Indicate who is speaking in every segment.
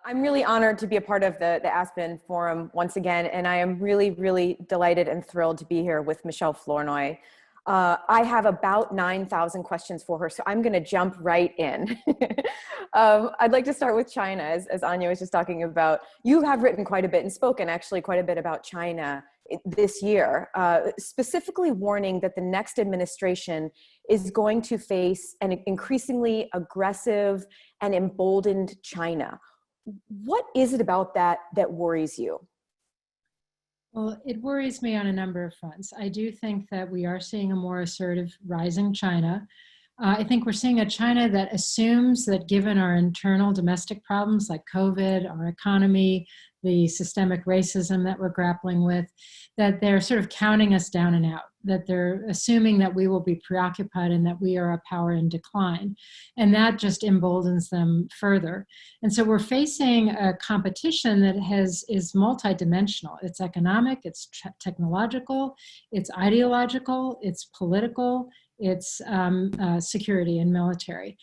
Speaker 1: I'm really honored to be a part of the Aspen Forum once again, and I am really, really delighted and thrilled to be here with Michele Flournoy. I have about 9,000 questions for her, so I'm going to jump right in. I'd like to start with China, as Anya was just talking about. You have written quite a bit and spoken actually quite a bit about China this year, specifically warning that the next administration is going to face an increasingly aggressive and emboldened China. What is it about that that worries you?
Speaker 2: Well, it worries me on a number of fronts. I do think that we are seeing a more assertive rising China. I think we're seeing a China that assumes that given our internal domestic problems like COVID, our economy, the systemic racism that we're grappling with, that they're sort of counting us down and out, that they're assuming that we will be preoccupied and that we are a power in decline. And that just emboldens them further. And so we're facing a competition that is multidimensional. It's economic, it's technological, it's ideological, it's political, it's security and military.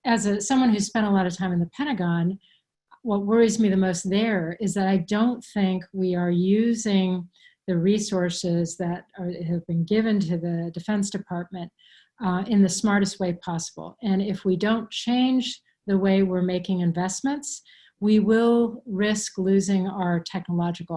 Speaker 2: As someone who's spent a lot of time in the Pentagon, what worries me the most there is that I don't think we are using the resources that have been given to the Defense Department in the smartest way possible. And if we don't change the way we're making investments, we will risk losing our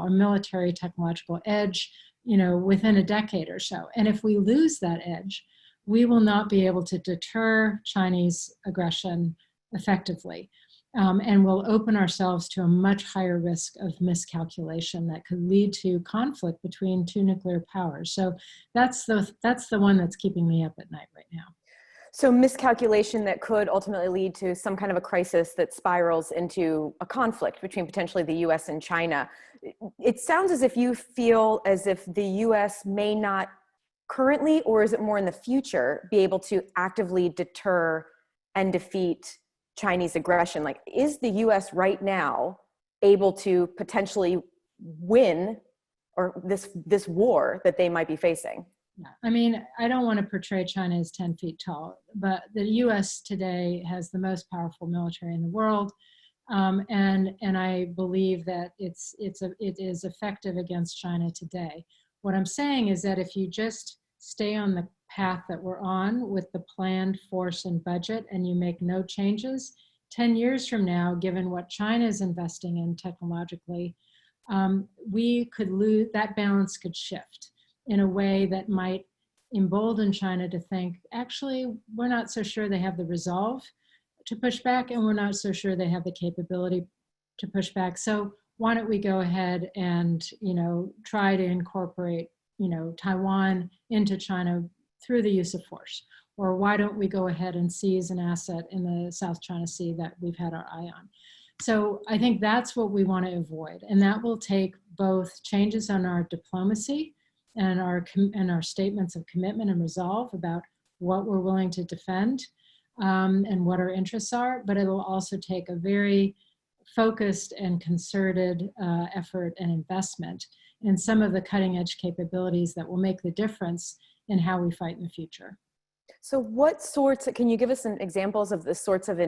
Speaker 2: military technological edge, within a decade or so. And if we lose that edge, we will not be able to deter Chinese aggression effectively. And we'll open ourselves to a much higher risk of miscalculation that could lead to conflict between two nuclear powers. So that's the one that's keeping me up at night right now.
Speaker 1: So miscalculation that could ultimately lead to some kind of a crisis that spirals into a conflict between potentially the US and China. It sounds as if you feel as if the US may not currently, or is it more in the future, be able to actively deter and defeat Chinese aggression. Like, is the US right now able to potentially win or this war that they might be facing?
Speaker 2: Yeah. I mean, I don't want to portray China as 10 feet tall, but the US today has the most powerful military in the world. And I believe that it is effective against China today. What I'm saying is that if you just stay on the path that we're on with the planned force and budget and you make no changes, 10 years from now, given what China is investing in technologically, we could lose, that balance could shift in a way that might embolden China to think, actually, we're not so sure they have the resolve to push back, and we're not so sure they have the capability to push back. So why don't we go ahead and, try to incorporate, Taiwan into China through the use of force? Or why don't we go ahead and seize an asset in the South China Sea that we've had our eye on? So I think that's what we want to avoid. And that will take both changes on our diplomacy and our statements of commitment and resolve about what we're willing to defend and what our interests are, but it will also take a very focused and concerted effort and investment in some of the cutting edge capabilities that will make the difference in how we fight in the future.
Speaker 1: So can you give us some examples of the sorts of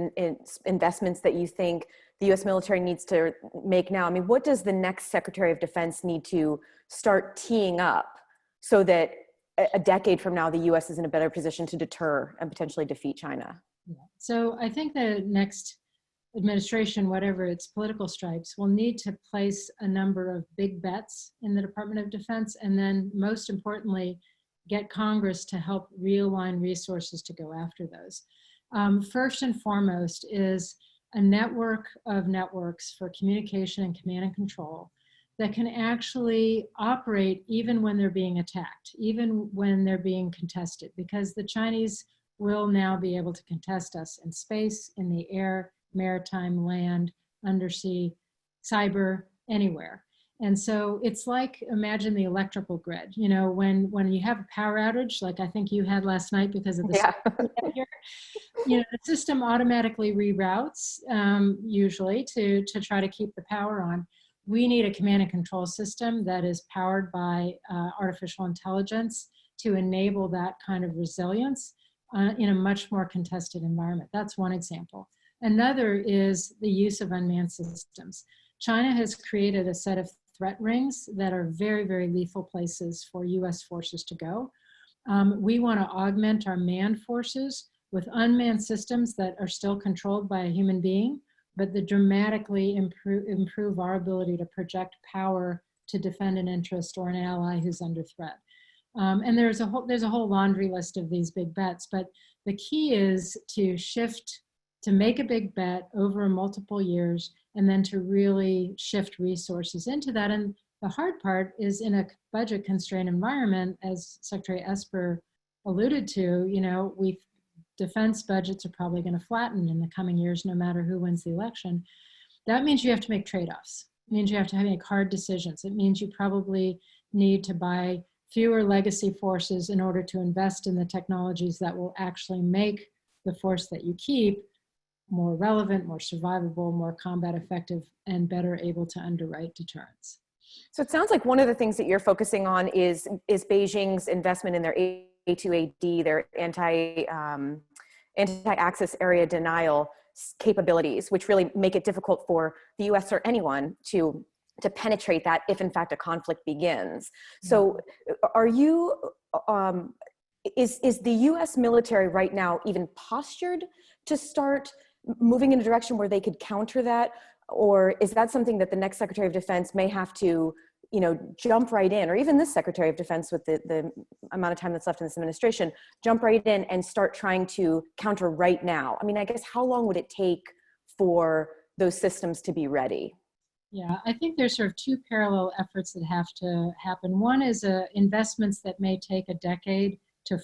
Speaker 1: investments that you think the US military needs to make now? I mean, what does the next Secretary of Defense need to start teeing up so that a decade from now, the US is in a better position to deter and potentially defeat China?
Speaker 2: Yeah. So I think the next administration, whatever its political stripes, will need to place a number of big bets in the Department of Defense, and then most importantly, get Congress to help realign resources to go after those. First and foremost is a network of networks for communication and command and control that can actually operate even when they're being attacked, even when they're being contested, because the Chinese will now be able to contest us in space, in the air, maritime, land, undersea, cyber, anywhere. And so it's like, imagine the electrical grid, when you have a power outage, like I think you had last night because of the the system automatically reroutes usually to try to keep the power on. We need a command and control system that is powered by artificial intelligence to enable that kind of resilience in a much more contested environment. That's one example. Another is the use of unmanned systems. China has created a set of threat rings that are very, very lethal places for US forces to go. We want to augment our manned forces with unmanned systems that are still controlled by a human being, but that dramatically improve our ability to project power to defend an interest or an ally who's under threat. And there's a whole laundry list of these big bets, but the key is to shift, to make a big bet over multiple years, and then to really shift resources into that. And the hard part is in a budget constrained environment, as Secretary Esper alluded to, defense budgets are probably going to flatten in the coming years, no matter who wins the election. That means you have to make trade-offs. It means you have to make hard decisions. It means you probably need to buy fewer legacy forces in order to invest in the technologies that will actually make the force that you keep more relevant, more survivable, more combat effective, and better able to underwrite deterrence.
Speaker 1: So it sounds like one of the things that you're focusing on is Beijing's investment in their A2AD, their anti-access area denial capabilities, which really make it difficult for the US or anyone to penetrate that if in fact a conflict begins. So are you, is the US military right now even postured to start moving in a direction where they could counter that? Or is that something that the next Secretary of Defense may have to, jump right in, or even this Secretary of Defense with the amount of time that's left in this administration, jump right in and start trying to counter right now? I mean, I guess how long would it take for those systems to be ready?
Speaker 2: Yeah, I think there's sort of two parallel efforts that have to happen. One is investments that may take a decade to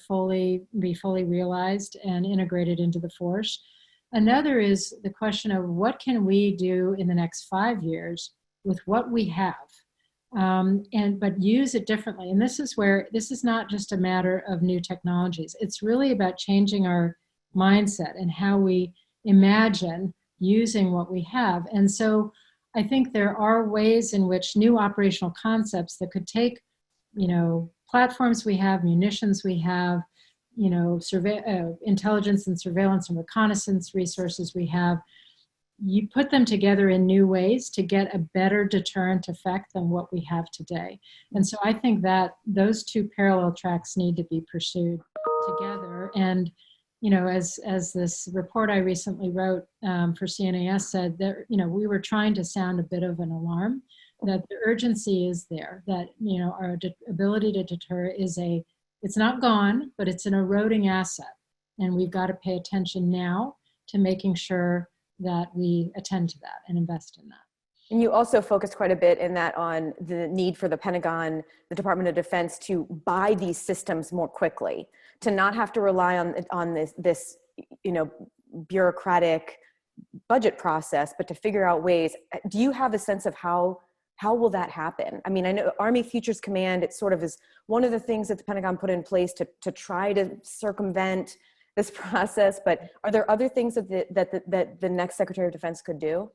Speaker 2: be fully realized and integrated into the force. Another is the question of what can we do in the next 5 years with what we have, but use it differently. And this is where, this is not just a matter of new technologies. It's really about changing our mindset and how we imagine using what we have. And so I think there are ways in which new operational concepts that could take, platforms we have, munitions we have, intelligence and surveillance and reconnaissance resources we have, you put them together in new ways to get a better deterrent effect than what we have today. And so I think that those two parallel tracks need to be pursued together. And, as this report I recently wrote for CNAS said, that, we were trying to sound a bit of an alarm, that the urgency is there, that, our ability to deter it's not gone, but it's an eroding asset. And we've got to pay attention now to making sure that we attend to that and invest in that.
Speaker 1: And you also focused quite a bit in that on the need for the Pentagon, the Department of Defense, to buy these systems more quickly, to not have to rely on this bureaucratic budget process, but to figure out ways. Do you have a sense of how will that happen? I mean, I know Army Futures Command, it sort of is one of the things that the Pentagon put in place to try to circumvent this process, but are there other things that the next Secretary of Defense could do?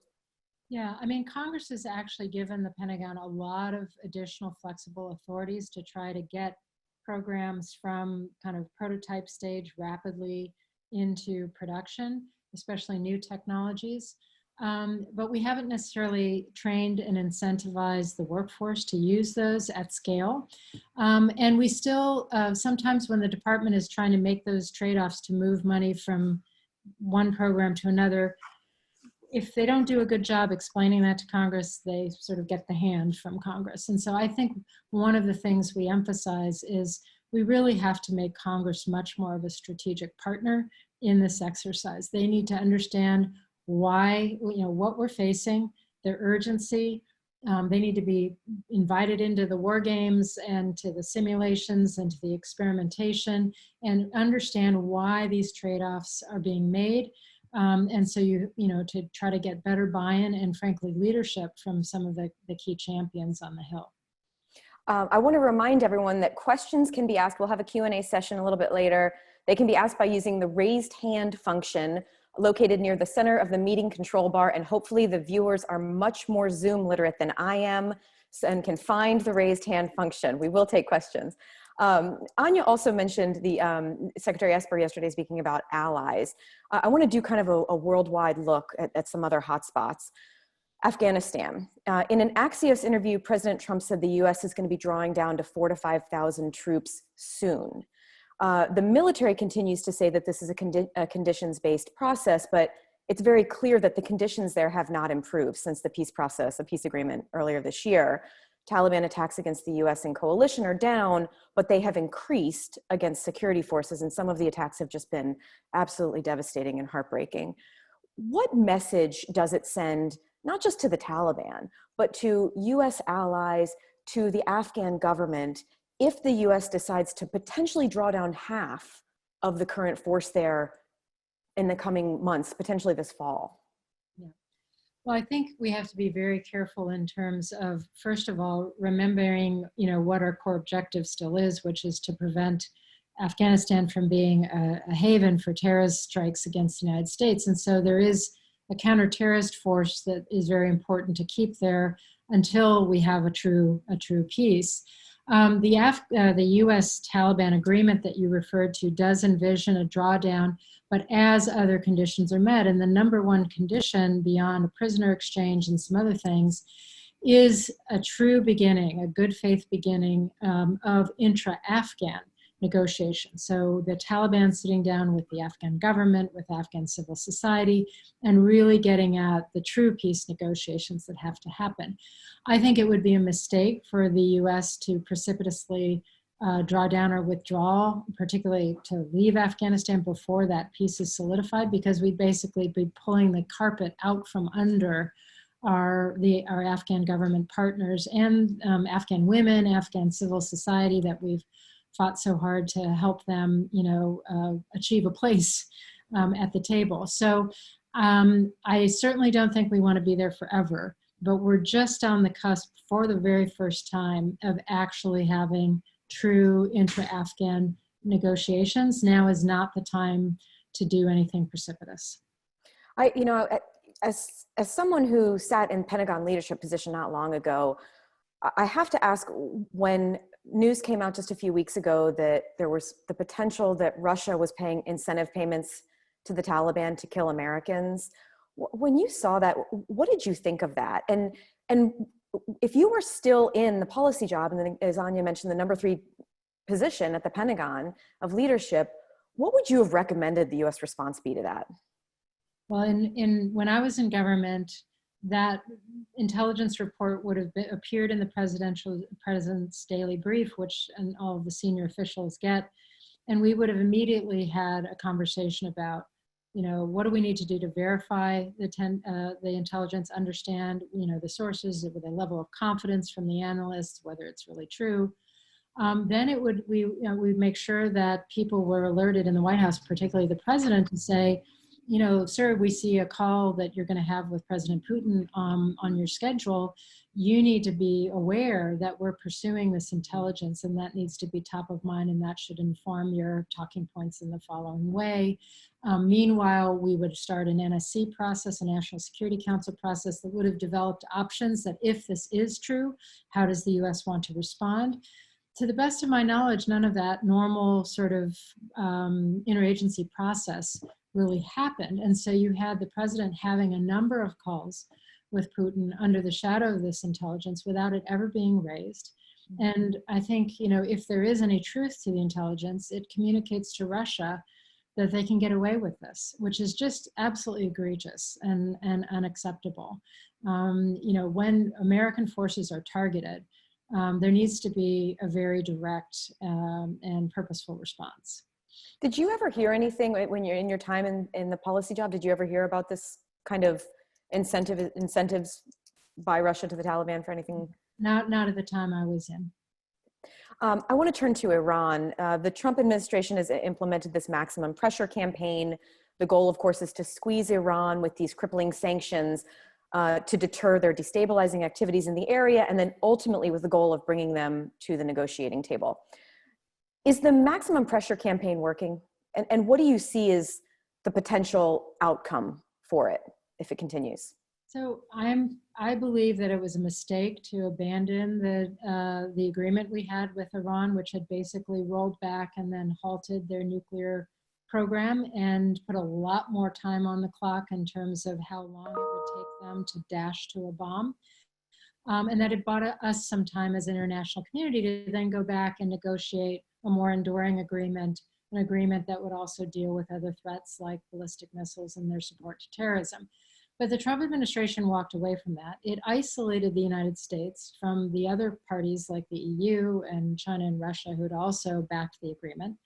Speaker 2: Yeah, I mean, Congress has actually given the Pentagon a lot of additional flexible authorities to try to get programs from kind of prototype stage rapidly into production, especially new technologies. But we haven't necessarily trained and incentivized the workforce to use those at scale. And we still, sometimes when the department is trying to make those trade-offs to move money from one program to another, if they don't do a good job explaining that to Congress, they sort of get the hand from Congress. And so I think one of the things we emphasize is we really have to make Congress much more of a strategic partner in this exercise. They need to understand why, what we're facing, their urgency. They need to be invited into the war games and to the simulations and to the experimentation and understand why these trade-offs are being made. And so to try to get better buy-in and frankly leadership from some of the key champions on the Hill.
Speaker 1: I want to remind everyone that questions can be asked. We'll have a Q&A session a little bit later. They can be asked by using the raised hand function located near the center of the meeting control bar, and hopefully the viewers are much more Zoom literate than I am and can find the raised hand function. We will take questions. Anya also mentioned the Secretary Esper yesterday speaking about allies. I want to do kind of a worldwide look at some other hotspots. Afghanistan. In an Axios interview, President Trump said the US is going to be drawing down to 4,000 to 5,000 troops soon. The military continues to say that this is a conditions-based process, but it's very clear that the conditions there have not improved since the peace process, the peace agreement earlier this year. Taliban attacks against the US and coalition are down, but they have increased against security forces, and some of the attacks have just been absolutely devastating and heartbreaking. What message does it send, not just to the Taliban, but to US allies, to the Afghan government, if the US decides to potentially draw down half of the current force there in the coming months, potentially this fall?
Speaker 2: Yeah. Well, I think we have to be very careful in terms of, first of all, remembering, what our core objective still is, which is to prevent Afghanistan from being a haven for terrorist strikes against the United States. And so there is a counter-terrorist force that is very important to keep there until we have a true peace. The U.S. Taliban agreement that you referred to does envision a drawdown, but as other conditions are met. And the number one condition, beyond a prisoner exchange and some other things, is a true beginning, a good faith beginning of intra-Afghan negotiations. So the Taliban sitting down with the Afghan government, with Afghan civil society, and really getting at the true peace negotiations that have to happen. I think it would be a mistake for the US to precipitously draw down or withdraw, particularly to leave Afghanistan before that peace is solidified, because we'd basically be pulling the carpet out from under our Afghan government partners and Afghan women, Afghan civil society that we've fought so hard to help them, achieve a place at the table. So I certainly don't think we want to be there forever, but we're just on the cusp for the very first time of actually having true intra-Afghan negotiations. Now is not the time to do anything precipitous.
Speaker 1: As someone who sat in Pentagon leadership position not long ago, I have to ask, when news came out just a few weeks ago that there was the potential that Russia was paying incentive payments to the Taliban to kill Americans, when you saw that, what did you think of that? And if you were still in the policy job, and then, as Anya mentioned, the number 3 position at the Pentagon of leadership, what would you have recommended the US response be to that?
Speaker 2: Well, when I was in government, that intelligence report would have appeared in the president's daily brief, which and all of the senior officials get, and we would have immediately had a conversation about, what do we need to do to verify the intelligence, understand, the sources with a level of confidence from the analysts, whether it's really true. Then we'd make sure that people were alerted in the White House, particularly the president, to say, sir, we see a call that you're going to have with President Putin on your schedule. You need to be aware that we're pursuing this intelligence, and that needs to be top of mind, and that should inform your talking points in the following way. Meanwhile, we would start an NSC process, a National Security Council process, that would have developed options that, if this is true, how does the US want to respond? To the best of my knowledge, none of that normal sort of interagency process really happened. And so you had the president having a number of calls with Putin under the shadow of this intelligence without it ever being raised. And I think, if there is any truth to the intelligence, it communicates to Russia that they can get away with this, which is just absolutely egregious and unacceptable. When American forces are targeted, there needs to be a very direct and purposeful response.
Speaker 1: Did you ever hear anything when you're in your time in the policy job? Did you ever hear about this kind of incentives by Russia to the Taliban for anything?
Speaker 2: Not at the time I was in.
Speaker 1: I want to turn to Iran. The Trump administration has implemented this maximum pressure campaign. The goal, of course, is to squeeze Iran with these crippling sanctions to deter their destabilizing activities in the area, and then ultimately with the goal of bringing them to the negotiating table. Is the maximum pressure campaign working? And what do you see as the potential outcome for it if it continues?
Speaker 2: So I believe that it was a mistake to abandon the agreement we had with Iran, which had basically rolled back and then halted their nuclear program and put a lot more time on the clock in terms of how long it would take them to dash to a bomb. And that it bought us some time as an international community to then go back and negotiate a more enduring agreement, an agreement that would also deal with other threats like ballistic missiles and their support to terrorism. But the Trump administration walked away from that. It isolated the United States from the other parties like the EU and China and Russia, who had also backed the agreement.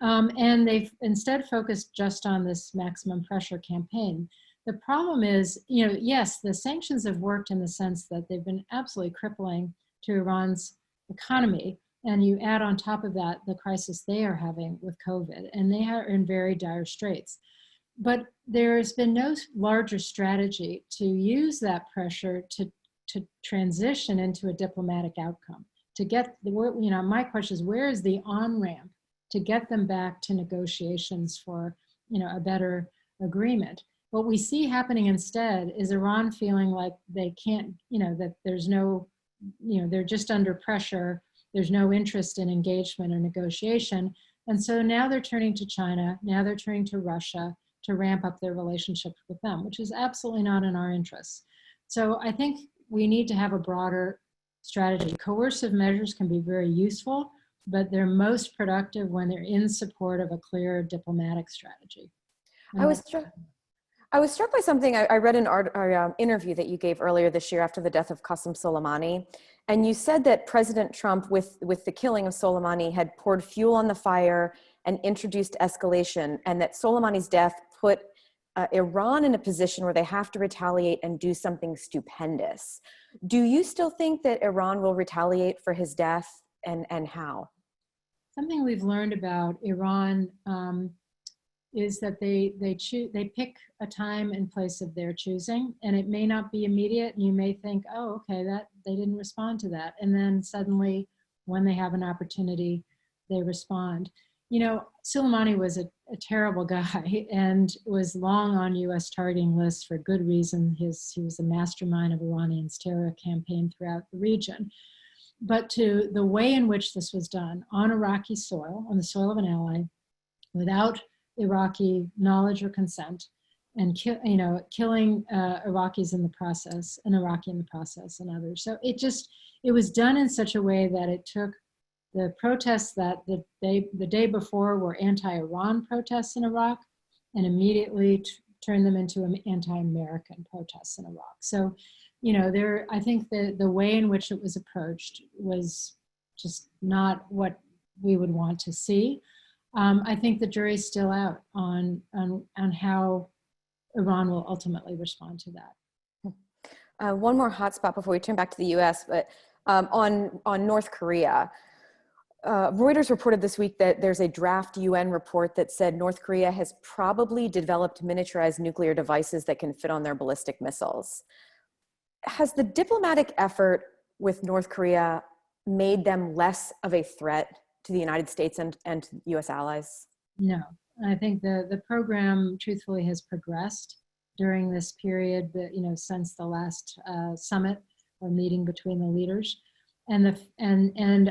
Speaker 2: And they've instead focused just on this maximum pressure campaign. The problem is, yes, the sanctions have worked in the sense that they've been absolutely crippling to Iran's economy. And you add on top of that the crisis they are having with COVID, and they are in very dire straits. But there has been no larger strategy to use that pressure to transition into a diplomatic outcome. To get my question is, where is the on-ramp to get them back to negotiations for, a better agreement? What we see happening instead is Iran feeling like they can't, that there's no, they're just under pressure. There's no interest in engagement or negotiation. And so now they're turning to China, now they're turning to Russia to ramp up their relationship with them, which is absolutely not in our interests. So I think we need to have a broader strategy. Coercive measures can be very useful, but they're most productive when they're in support of a clear diplomatic strategy.
Speaker 1: I was struck by something. I read an interview that you gave earlier this year after the death of Qasem Soleimani. And you said that President Trump, with the killing of Soleimani, had poured fuel on the fire and introduced escalation, and that Soleimani's death put Iran in a position where they have to retaliate and do something stupendous. Do you still think that Iran will retaliate for his death, and how?
Speaker 2: Something we've learned about Iran is that they pick a time and place of their choosing, and it may not be immediate, and you may think, oh, okay, that they didn't respond to that. And then suddenly, when they have an opportunity, they respond. Soleimani was a terrible guy and was long on US targeting lists for good reason. He was the mastermind of Iranians' terror campaign throughout the region. But to the way in which this was done on Iraqi soil, on the soil of an ally, without Iraqi knowledge or consent, and killing Iraqis in the process, an Iraqi in the process, and others. So it was done in such a way that it took the protests that the day before were anti-Iran protests in Iraq, and immediately turned them into anti-American protests in Iraq. So, I think the way in which it was approached was just not what we would want to see. I think the jury's still out on how Iran will ultimately respond to that.
Speaker 1: One more hotspot before we turn back to the U.S., but on North Korea. Reuters reported this week that there's a draft UN report that said North Korea has probably developed miniaturized nuclear devices that can fit on their ballistic missiles. Has the diplomatic effort with North Korea made them less of a threat to the United States and US allies?
Speaker 2: No, I think the program truthfully has progressed during this period, since the last summit or meeting between the leaders. And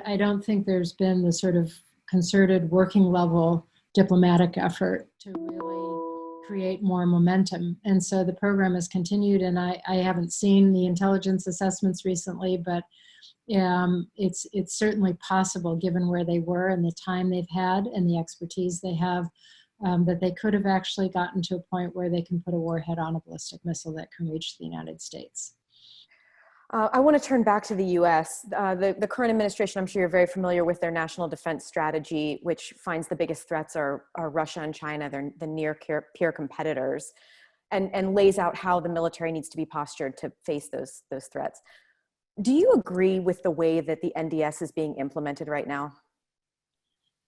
Speaker 2: I don't think there's been the sort of concerted working level diplomatic effort to really create more momentum. And so the program has continued, and I haven't seen the intelligence assessments recently, but it's certainly possible, given where they were and the time they've had and the expertise they have, that they could have actually gotten to a point where they can put a warhead on a ballistic missile that can reach the United States.
Speaker 1: I want to turn back to the U.S. The current administration, I'm sure you're very familiar with their national defense strategy, which finds the biggest threats are Russia and China, they're the near peer competitors, and lays out how the military needs to be postured to face those threats. Do you agree with the way that the NDS is being implemented right now?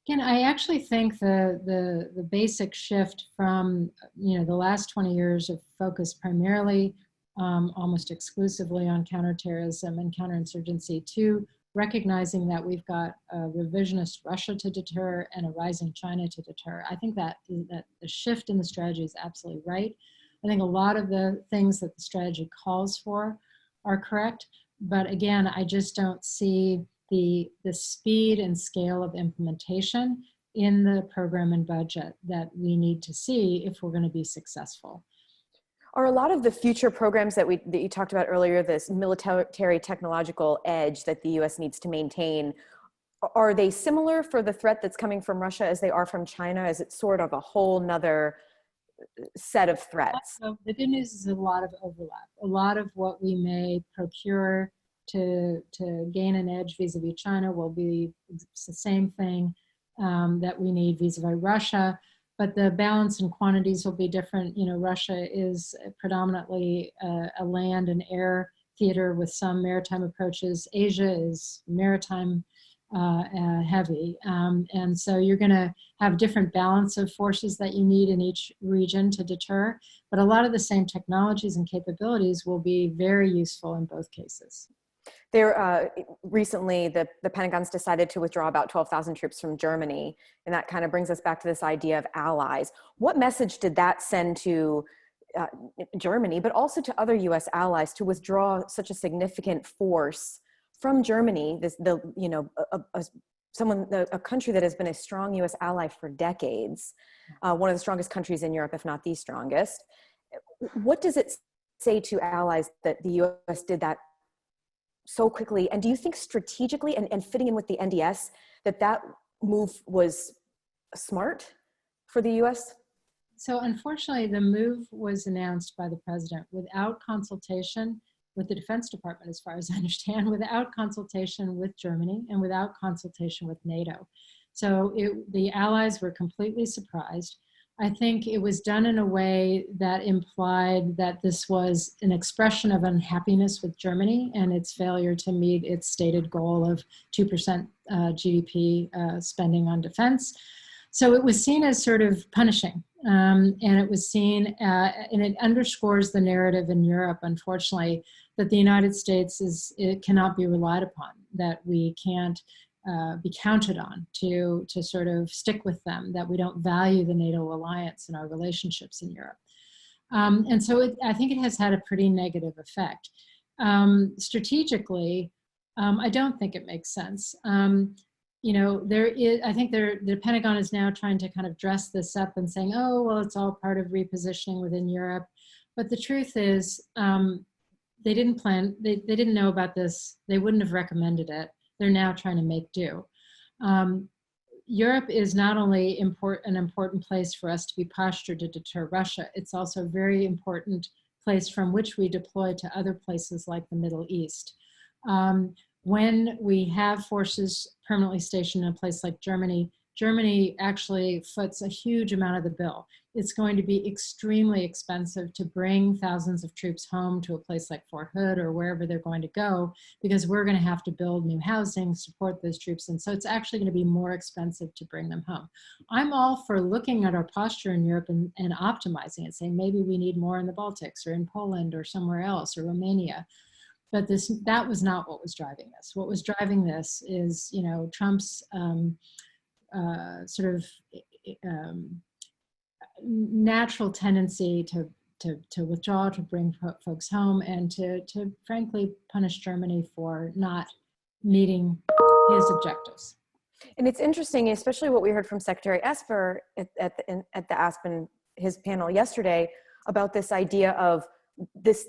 Speaker 2: Again, I actually think the basic shift from the last 20 years of focus primarily almost exclusively on counterterrorism and counterinsurgency to recognizing that we've got a revisionist Russia to deter and a rising China to deter. I think that the shift in the strategy is absolutely right. I think a lot of the things that the strategy calls for are correct. But again, I just don't see the speed and scale of implementation in the program and budget that we need to see if we're going to be successful.
Speaker 1: Are a lot of the future programs that you talked about earlier, this military technological edge that the US needs to maintain, are they similar for the threat that's coming from Russia as they are from China? Is it sort of a whole nother set of threats?
Speaker 2: So the good news is a lot of overlap. A lot of what we may procure to gain an edge vis-a-vis China will be the same thing that we need vis-a-vis Russia, but the balance and quantities will be different. You know, Russia is predominantly a land and air theater with some maritime approaches. Asia is maritime heavy. And so you're going to have different balance of forces that you need in each region to deter, but a lot of the same technologies and capabilities will be very useful in both cases.
Speaker 1: There, recently, the Pentagon's decided to withdraw about 12,000 troops from Germany, and that kind of brings us back to this idea of allies. What message did that send to Germany, but also to other US allies, to withdraw such a significant force from Germany, a country that has been a strong US ally for decades, one of the strongest countries in Europe, if not the strongest? What does it say to allies that the US did that so quickly? And do you think strategically and fitting in with the NDS that move was smart for the US?
Speaker 2: So unfortunately, the move was announced by the president without consultation with the Defense Department, as far as I understand, without consultation with Germany and without consultation with NATO. So the allies were completely surprised. I think it was done in a way that implied that this was an expression of unhappiness with Germany and its failure to meet its stated goal of 2% GDP spending on defense. So it was seen as sort of punishing, and it was seen, and it underscores the narrative in Europe, unfortunately, that the United States it cannot be relied upon, that we can't be counted on to sort of stick with them, that we don't value the NATO alliance and our relationships in Europe. And so I think it has had a pretty negative effect. Strategically, I don't think it makes sense. You know, I think the Pentagon is now trying to kind of dress this up and saying, oh, well, it's all part of repositioning within Europe. But the truth is, they didn't plan, they didn't know about this. They wouldn't have recommended it. They're now trying to make do. Europe is not only an important place for us to be postured to deter Russia, it's also a very important place from which we deploy to other places like the Middle East. When we have forces permanently stationed in a place like Germany, Germany actually foots a huge amount of the bill. It's going to be extremely expensive to bring thousands of troops home to a place like Fort Hood or wherever they're going to go, because we're going to have to build new housing, support those troops. And so it's actually going to be more expensive to bring them home. I'm all for looking at our posture in Europe and optimizing it, saying maybe we need more in the Baltics or in Poland or somewhere else or Romania. But that was not what was driving this. What was driving this is, you know, Trump's sort of natural tendency to withdraw, to bring folks home, and to frankly punish Germany for not meeting his objectives.
Speaker 1: And it's interesting, especially what we heard from Secretary Esper at the Aspen, his panel yesterday, about this idea of this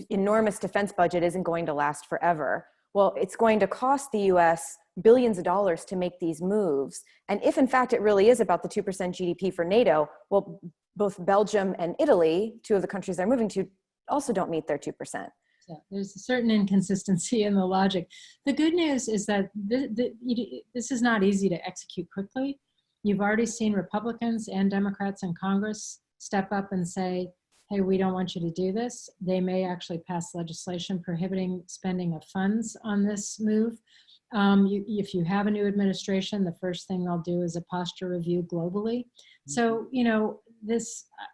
Speaker 1: enormous defense budget isn't going to last forever. Well, it's going to cost the US billions of dollars to make these moves. And if in fact it really is about the 2% GDP for NATO, well, both Belgium and Italy, two of the countries they're moving to, also don't meet their 2%.
Speaker 2: So there's a certain inconsistency in the logic. The good news is that this is not easy to execute quickly. You've already seen Republicans and Democrats in Congress step up and say, hey, we don't want you to do this. They may actually pass legislation prohibiting spending of funds on this move. If you have a new administration, the first thing they'll do is a posture review globally. So, you know,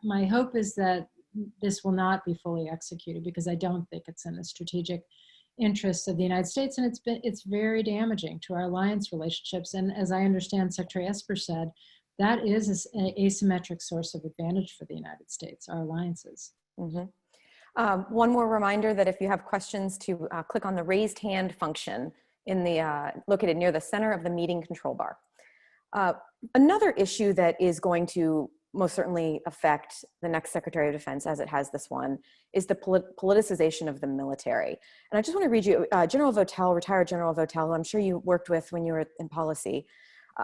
Speaker 2: my hope is that this will not be fully executed, because I don't think it's in the strategic interests of the United States, and it's very damaging to our alliance relationships. And as I understand, Secretary Esper said, that is an asymmetric source of advantage for the United States, our alliances.
Speaker 1: Mhm. One more reminder that if you have questions to click on the raised hand function in the located near the center of the meeting control bar. Another issue that is going to most certainly affect the next Secretary of Defense, as it has this one, is the politicization of the military. And I just want to read you, General Votel, retired General Votel, who I'm sure you worked with when you were in policy.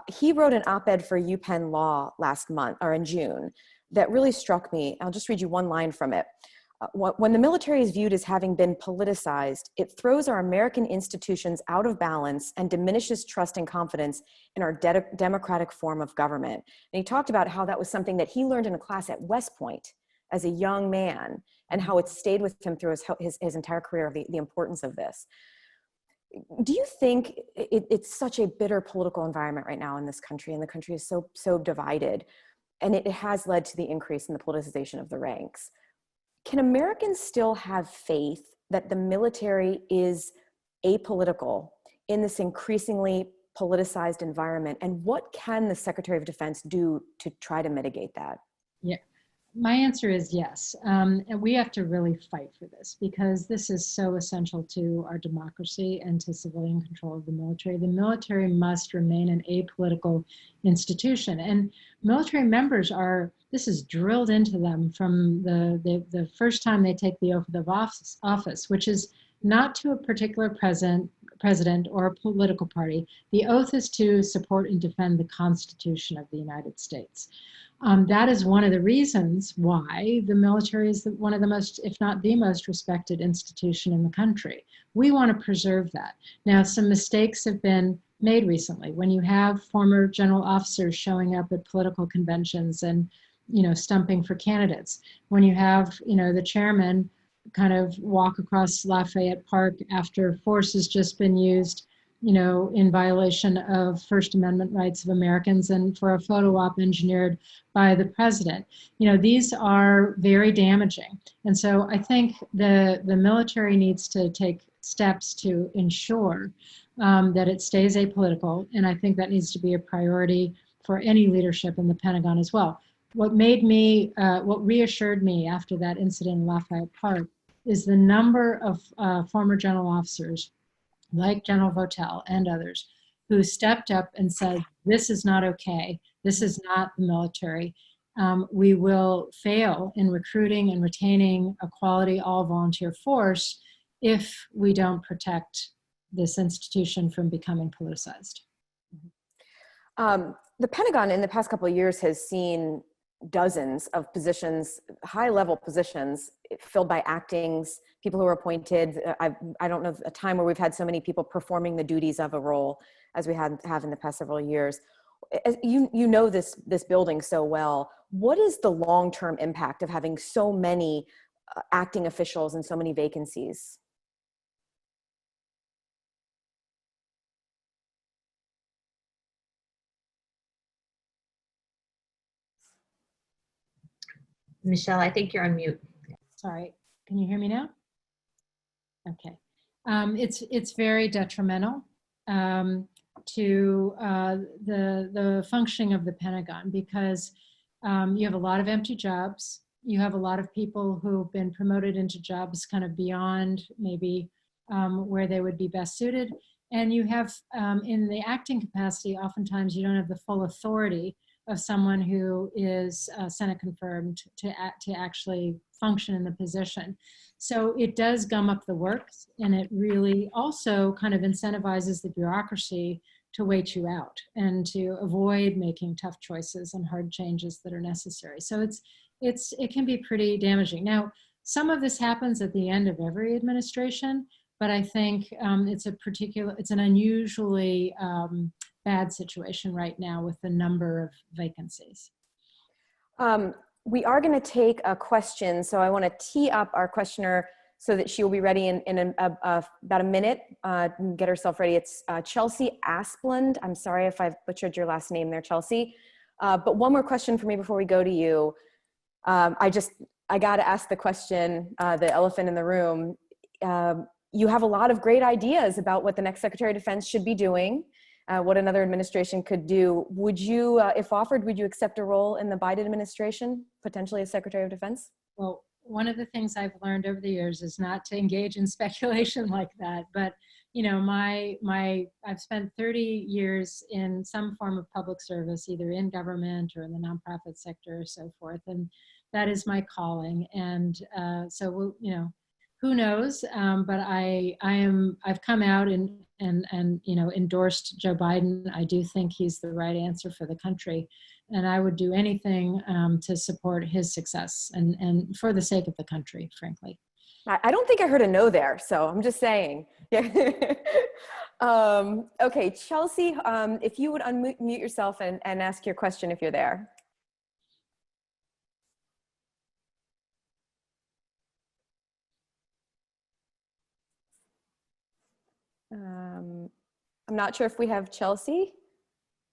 Speaker 1: He wrote an op-ed for UPenn Law last month, or in June, that really struck me. I'll just read you one line from it. When the military is viewed as having been politicized, it throws our American institutions out of balance and diminishes trust and confidence in our democratic form of government. And he talked about how that was something that he learned in a class at West Point as a young man, and how it stayed with him through his entire career, of the importance of this. Do you think it's such a bitter political environment right now in this country, and the country is so divided, and it has led to the increase in the politicization of the ranks? Can Americans still have faith that the military is apolitical in this increasingly politicized environment? And what can the Secretary of Defense do to try to mitigate that?
Speaker 2: Yeah, my answer is yes. And we have to really fight for this, because this is so essential to our democracy and to civilian control of the military. The military must remain an apolitical institution. And military members this is drilled into them from the first time they take the oath of office, which is not to a particular president or a political party. The oath is to support and defend the Constitution of the United States. That is one of the reasons why the military is one of the most, if not the most, respected institution in the country. We want to preserve that. Now, some mistakes have been made recently. When you have former general officers showing up at political conventions and, stumping for candidates, when you have, the chairman kind of walk across Lafayette Park after force has just been used, in violation of First Amendment rights of Americans, and for a photo op engineered by the president. These are very damaging. And so I think the military needs to take steps to ensure that it stays apolitical. And I think that needs to be a priority for any leadership in the Pentagon as well. What reassured me after that incident in Lafayette Park is the number of former general officers like General Votel and others who stepped up and said, this is not okay. This is not the military. We will fail in recruiting and retaining a quality all-volunteer force if we don't protect this institution from becoming politicized.
Speaker 1: The Pentagon in the past couple of years has seen dozens of positions, high-level positions, filled by actings, people who are appointed. I don't know a time where we've had so many people performing the duties of a role as we have in the past several years. As you know this building so well. What is the long-term impact of having so many acting officials and so many vacancies?
Speaker 3: Michelle, I think you're on mute.
Speaker 2: Sorry, can you hear me now? Okay. It's very detrimental to the functioning of the Pentagon, because you have a lot of empty jobs. You have a lot of people who've been promoted into jobs kind of beyond maybe where they would be best suited. And you have, in the acting capacity, oftentimes you don't have the full authority of someone who is Senate confirmed to actually function in the position. So it does gum up the works, and it really also kind of incentivizes the bureaucracy to wait you out and to avoid making tough choices and hard changes that are necessary. So it can be pretty damaging. Now, some of this happens at the end of every administration, but I think it's an unusually bad situation right now with the number of vacancies.
Speaker 1: We are going to take a question, so I want to tee up our questioner so that she will be ready in about a minute, get herself ready. It's Chelsea Asplund. I'm sorry if I've butchered your last name there, Chelsea. But one more question for me before we go to you. I got to ask the question, the elephant in the room. You have a lot of great ideas about what the next Secretary of Defense should be doing, what another administration could do. Would you, if offered, would you accept a role in the Biden administration, potentially as Secretary of Defense?
Speaker 2: Well, one of the things I've learned over the years is not to engage in speculation like that. But you know, I've spent 30 years in some form of public service, either in government or in the nonprofit sector or so forth, and that is my calling. And so we'll, you know, who knows? But I've come out and you know, endorsed Joe Biden. I do think he's the right answer for the country, and I would do anything to support his success and for the sake of the country, frankly.
Speaker 1: I don't think I heard a no there, so I'm just saying. Yeah. Okay, Chelsea, if you would unmute yourself and ask your question if you're there. I'm not sure if we have Chelsea,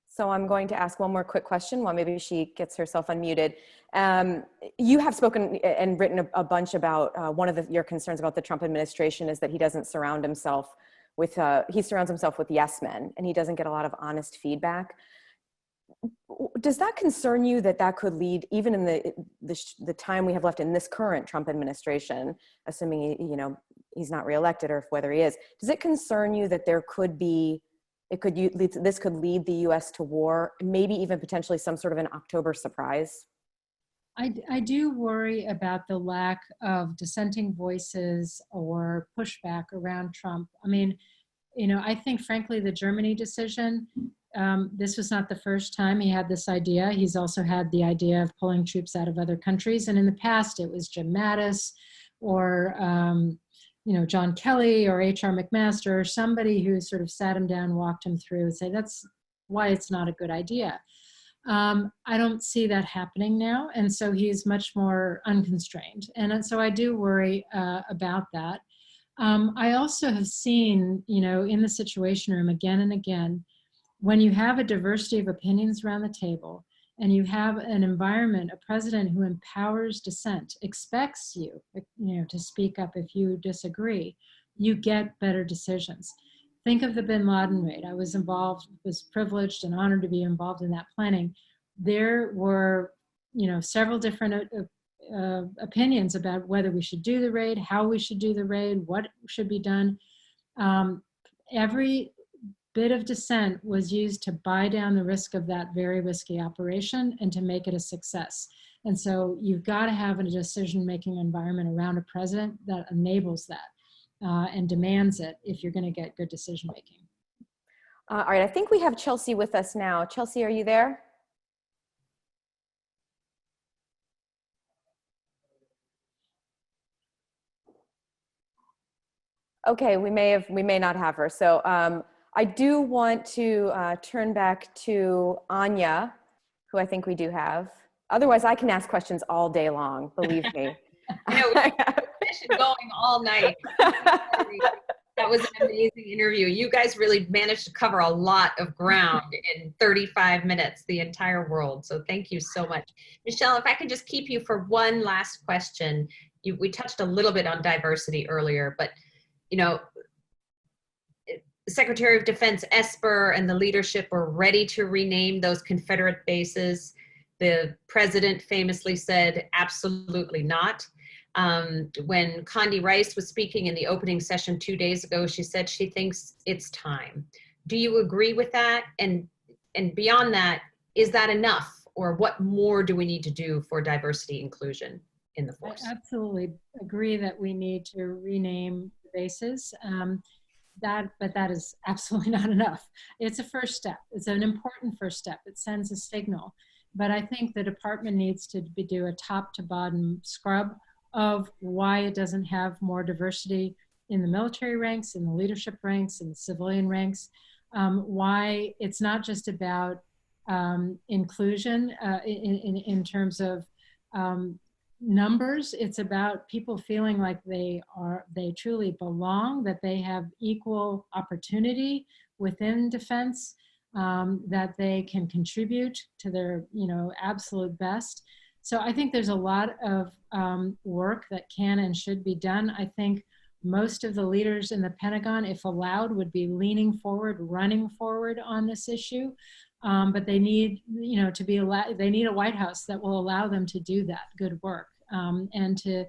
Speaker 1: so I'm going to ask one more quick question while maybe she gets herself unmuted. You have spoken and written a bunch about one of your concerns about the Trump administration is that he doesn't surround himself with, he surrounds himself with yes men, and he doesn't get a lot of honest feedback. Does that concern you that that could lead, even in the time we have left in this current Trump administration, assuming, you know, he's not reelected or whether he is, does it concern you that there could be, this could lead the US to war, maybe even potentially some sort of an October surprise?
Speaker 2: I do worry about the lack of dissenting voices or pushback around Trump. I mean, you know, I think frankly, the Germany decision, this was not the first time he had this idea. He's also had the idea of pulling troops out of other countries. And in the past, it was Jim Mattis or, you know, John Kelly or H.R. McMaster or somebody who sort of sat him down, walked him through and say, that's why it's not a good idea. I don't see that happening now. And so he's much more unconstrained. And so I do worry about that. I also have seen, you know, in the Situation Room again and again, when you have a diversity of opinions around the table and you have an environment, a president who empowers dissent, expects you, you know, to speak up if you disagree, you get better decisions. Think of the bin Laden raid. I was privileged and honored to be involved in that planning. There were, you know, several different opinions about whether we should do the raid, how we should do the raid, what should be done. Every bit of dissent was used to buy down the risk of that very risky operation and to make it a success. And so you've got to have a decision-making environment around a president that enables that and demands it if you're going to get good decision-making.
Speaker 1: All right, I think we have Chelsea with us now. Chelsea, are you there? Okay, we may not have her. So I do want to turn back to Anya, who I think we do have. Otherwise, I can ask questions all day long, believe me.
Speaker 3: I know, we should going all night. That was an amazing interview. You guys really managed to cover a lot of ground in 35 minutes, the entire world. So thank you so much. Michele, if I can just keep you for one last question. We touched a little bit on diversity earlier, but you know, Secretary of Defense Esper and the leadership were ready to rename those Confederate bases. The president famously said, absolutely not. When Condi Rice was speaking in the opening session 2 days ago, she said she thinks it's time. Do you agree with that? And beyond that, is that enough? Or what more do we need to do for diversity inclusion in the force?
Speaker 2: I absolutely agree that we need to rename the bases. But that is absolutely not enough. It's a first step. It's an important first step. It sends a signal. But I think the department needs to do a top to bottom scrub of why it doesn't have more diversity in the military ranks, in the leadership ranks, in the civilian ranks, why it's not just about inclusion in terms of numbers. It's about people feeling like they truly belong, that they have equal opportunity within defense, that they can contribute to their, you know, absolute best. So I think there's a lot of work that can and should be done. I think most of the leaders in the Pentagon, if allowed, would be leaning forward, running forward on this issue. But they need, you know, to be allowed, they need a White House that will allow them to do that good work and to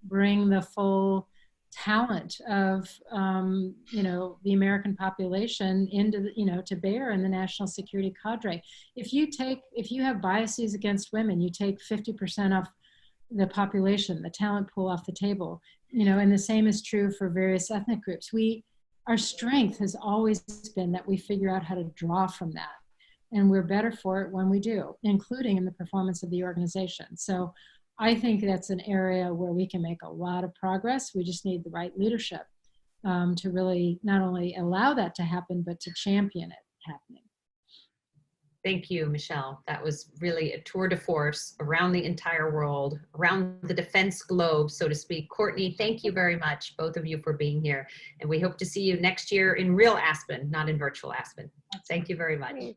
Speaker 2: bring the full talent of the American population into to bear in the national security cadre. If you have biases against women, you take 50% off the population, the talent pool off the table. And the same is true for various ethnic groups. Our strength has always been that we figure out how to draw from that, and we're better for it when we do, including in the performance of the organization. So I think that's an area where we can make a lot of progress. We just need the right leadership to really not only allow that to happen, but to champion it happening.
Speaker 3: Thank you, Michele. That was really a tour de force around the entire world, around the defense globe, so to speak. Courtney, thank you very much, both of you, for being here. And we hope to see you next year in real Aspen, not in virtual Aspen. Thank you very much.